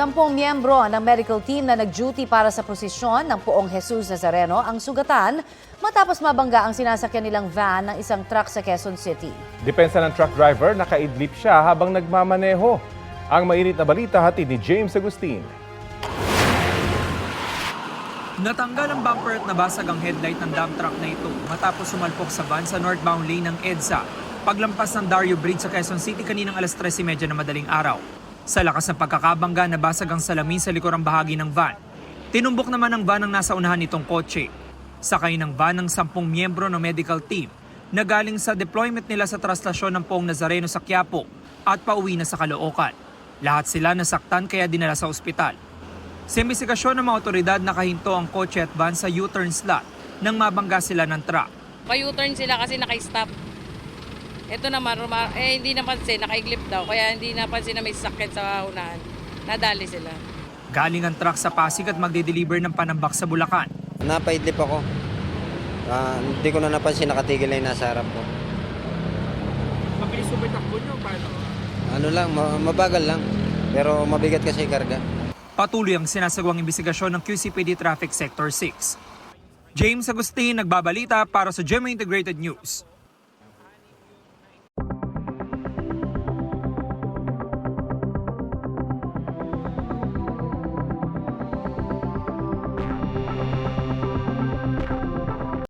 10 miyembro ng medical team na nag-duty para sa prosesyon ng Poong Jesus Nazareno ang sugatan matapos mabangga ang sinasakyan nilang van ng isang truck sa Quezon City. Depensa ng truck driver, nakaidlip siya habang nagmamaneho. Ang mainit na balita hatid ni James Agustin. Natanggal ang bumper at nabasag ang headlight ng dump truck na ito matapos sumalpok sa van sa northbound lane ng EDSA paglampas ng Dario Bridge sa Quezon City kaninang alas 13:30 na madaling araw. Sa lakas ng pagkakabangga, nabasag ang salamin sa likurang bahagi ng van. Tinumbok naman ang van ang nasa unahan nitong kotse. Sakay ng van ng 10 miyembro ng medical team na galing sa deployment nila sa traslasyon ng Poong Nazareno sa Quiapo at pauwi na sa Caloocan. Lahat sila nasaktan kaya dinala sa ospital. Sa imbestigasyon ng mga otoridad, nakahinto ang kotse at van sa U-turn slot nang mabangga sila ng truck. Pa-U-turn sila kasi naka-stop. Ito naman, hindi napansin, naka-iglip daw. Kaya hindi napansin na may sasakyan sa unahan. Nadali sila. Galing ang truck sa Pasig at magde-deliver ng panambak sa Bulacan. Napaidlip ako. Hindi ko na napansin nakatigil na yung nasa harap ko. Mabilis ba takbo nyo? Paano? Ano lang, mabagal lang. Pero mabigat kasi karga. Patuloy ang sinasagawang imbestigasyon ng QCPD Traffic Sector 6. James Agustin, nagbabalita para sa GMA Integrated News.